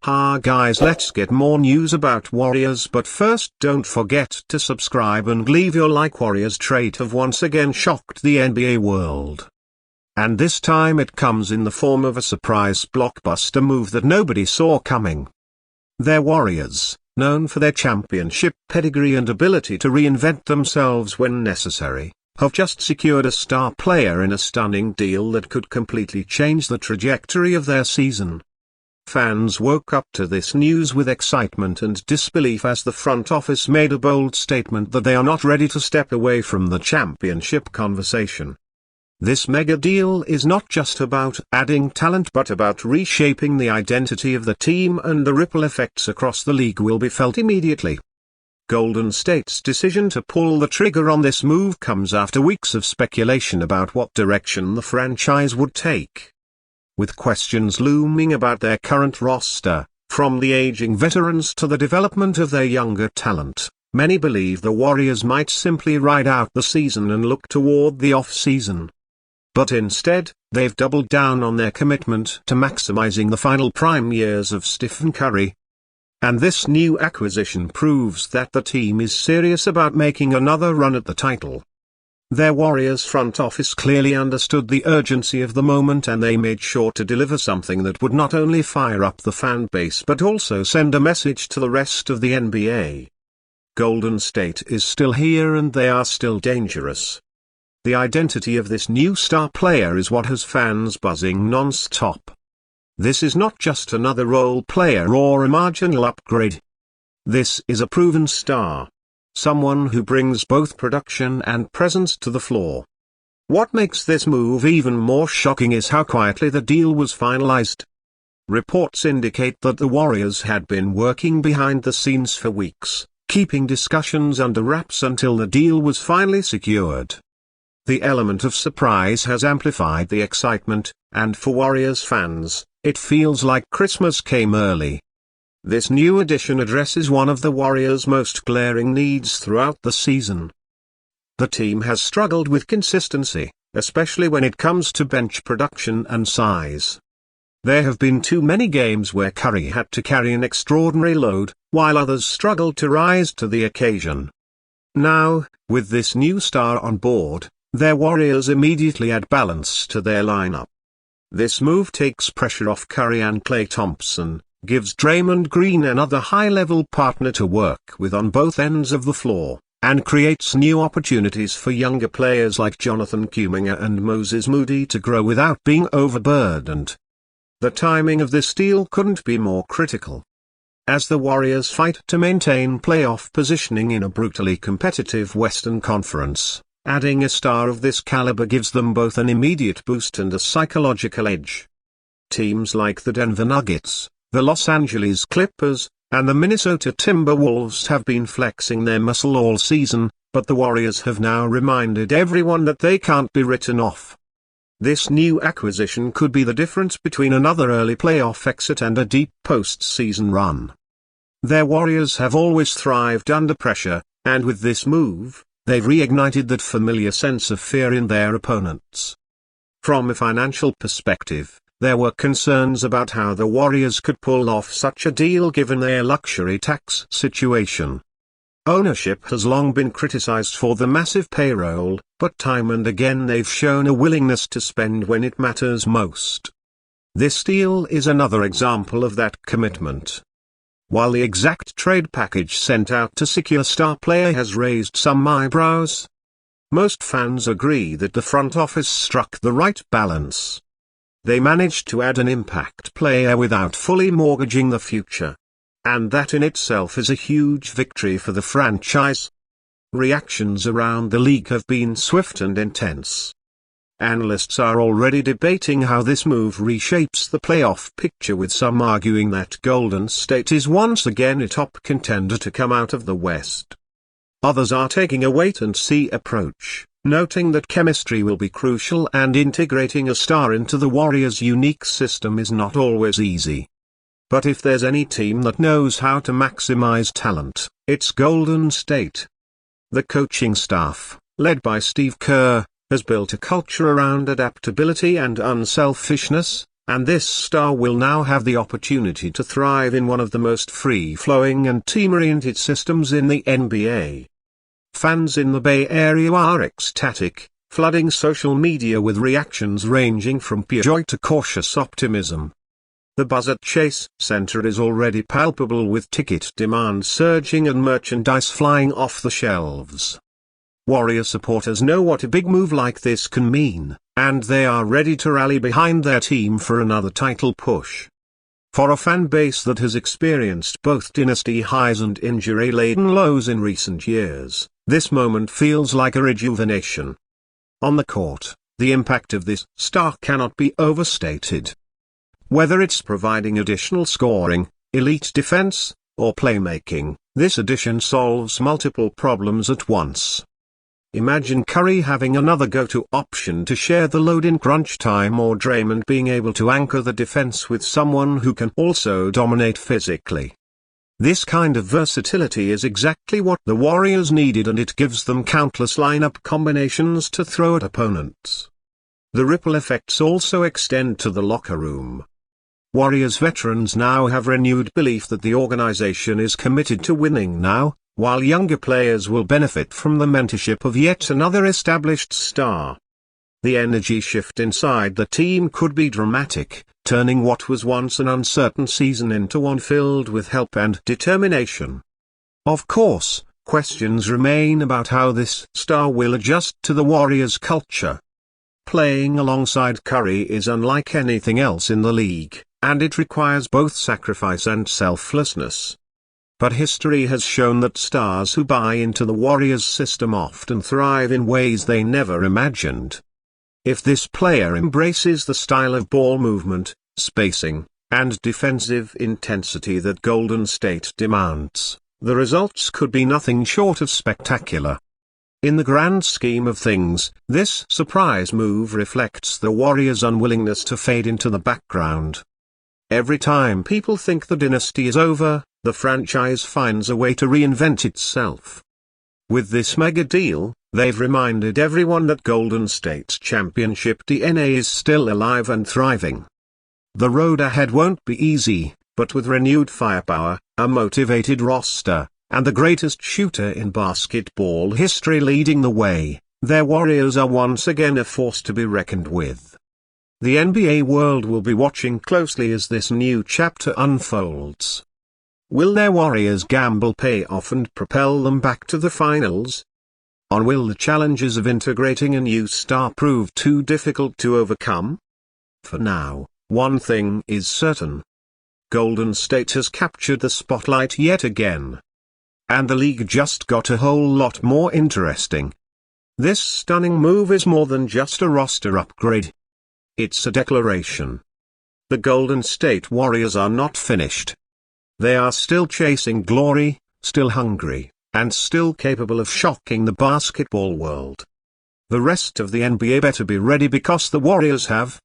Hi guys, let's get more news about Warriors, but first don't forget to subscribe and leave your like. Warriors trade have once again shocked the NBA world. And this time it comes in the form of a surprise blockbuster move that nobody saw coming. Their Warriors, known for their championship pedigree and ability to reinvent themselves when necessary, have just secured a star player in a stunning deal that could completely change the trajectory of their season. Fans woke up to this news with excitement and disbelief as the front office made a bold statement that they are not ready to step away from the championship conversation. This mega deal is not just about adding talent but about reshaping the identity of the team, and the ripple effects across the league will be felt immediately. Golden State's decision to pull the trigger on this move comes after weeks of speculation about what direction the franchise would take. With questions looming about their current roster, from the aging veterans to the development of their younger talent, many believe the Warriors might simply ride out the season and look toward the off-season. But instead, they've doubled down on their commitment to maximizing the final prime years of Stephen Curry. And this new acquisition proves that the team is serious about making another run at the title. Their Warriors front office clearly understood the urgency of the moment, and they made sure to deliver something that would not only fire up the fan base but also send a message to the rest of the NBA. Golden State is still here and they are still dangerous. The identity of this new star player is what has fans buzzing non-stop. This is not just another role player or a marginal upgrade. This is a proven star. Someone who brings both production and presence to the floor. What makes this move even more shocking is how quietly the deal was finalized. Reports indicate that the Warriors had been working behind the scenes for weeks, keeping discussions under wraps until the deal was finally secured. The element of surprise has amplified the excitement, and for Warriors fans, it feels like Christmas came early. This new addition addresses one of the Warriors' most glaring needs throughout the season. The team has struggled with consistency, especially when it comes to bench production and size. There have been too many games where Curry had to carry an extraordinary load, while others struggled to rise to the occasion. Now, with this new star on board, their Warriors immediately add balance to their lineup. This move takes pressure off Curry and Klay Thompson, gives Draymond Green another high-level partner to work with on both ends of the floor, and creates new opportunities for younger players like Jonathan Kuminga and Moses Moody to grow without being overburdened. The timing of this deal couldn't be more critical. As the Warriors fight to maintain playoff positioning in a brutally competitive Western Conference, adding a star of this caliber gives them both an immediate boost and a psychological edge. Teams like the Denver Nuggets, the Los Angeles Clippers, and the Minnesota Timberwolves have been flexing their muscle all season, but the Warriors have now reminded everyone that they can't be written off. This new acquisition could be the difference between another early playoff exit and a deep postseason run. Their Warriors have always thrived under pressure, and with this move, they've reignited that familiar sense of fear in their opponents. From a financial perspective, there were concerns about how the Warriors could pull off such a deal given their luxury tax situation. Ownership has long been criticized for the massive payroll, but time and again they've shown a willingness to spend when it matters most. This deal is another example of that commitment. While the exact trade package sent out to secure star player has raised some eyebrows, most fans agree that the front office struck the right balance. They managed to add an impact player without fully mortgaging the future. And that in itself is a huge victory for the franchise. Reactions around the league have been swift and intense. Analysts are already debating how this move reshapes the playoff picture, with some arguing that Golden State is once again a top contender to come out of the West. Others are taking a wait-and-see approach, noting that chemistry will be crucial and integrating a star into the Warriors' unique system is not always easy. But if there's any team that knows how to maximize talent, it's Golden State. The coaching staff, led by Steve Kerr, has built a culture around adaptability and unselfishness, And this star will now have the opportunity to thrive in one of the most free-flowing and team-oriented systems in the NBA. Fans in the Bay Area are ecstatic, flooding social media with reactions ranging from pure joy to cautious optimism. The buzz at Chase Center is already palpable, with ticket demand surging and merchandise flying off the shelves. Warrior supporters know what a big move like this can mean, and they are ready to rally behind their team for another title push. For a fan base that has experienced both dynasty highs and injury-laden lows in recent years, this moment feels like a rejuvenation. On the court, the impact of this star cannot be overstated. Whether it's providing additional scoring, elite defense, or playmaking, this addition solves multiple problems at once. Imagine Curry having another go-to option to share the load in crunch time, or Draymond being able to anchor the defense with someone who can also dominate physically. This kind of versatility is exactly what the Warriors needed, and it gives them countless lineup combinations to throw at opponents. The ripple effects also extend to the locker room. Warriors veterans now have renewed belief that the organization is committed to winning now, while younger players will benefit from the mentorship of yet another established star. The energy shift inside the team could be dramatic, turning what was once an uncertain season into one filled with help and determination. Of course, questions remain about how this star will adjust to the Warriors' culture. Playing alongside Curry is unlike anything else in the league, and it requires both sacrifice and selflessness. But history has shown that stars who buy into the Warriors' system often thrive in ways they never imagined. If this player embraces the style of ball movement, spacing, and defensive intensity that Golden State demands, the results could be nothing short of spectacular. In the grand scheme of things, this surprise move reflects the Warriors' unwillingness to fade into the background. Every time people think the dynasty is over, the franchise finds a way to reinvent itself. With this mega deal, they've reminded everyone that Golden State's championship DNA is still alive and thriving. The road ahead won't be easy, but with renewed firepower, a motivated roster, and the greatest shooter in basketball history leading the way, their Warriors are once again a force to be reckoned with. The NBA world will be watching closely as this new chapter unfolds. Will their Warriors' gamble pay off and propel them back to the finals? Or will the challenges of integrating a new star prove too difficult to overcome? For now, one thing is certain. Golden State has captured the spotlight yet again. And the league just got a whole lot more interesting. This stunning move is more than just a roster upgrade. It's a declaration. The Golden State Warriors are not finished. They are still chasing glory, still hungry, and still capable of shocking the basketball world. The rest of the NBA better be ready, because the Warriors have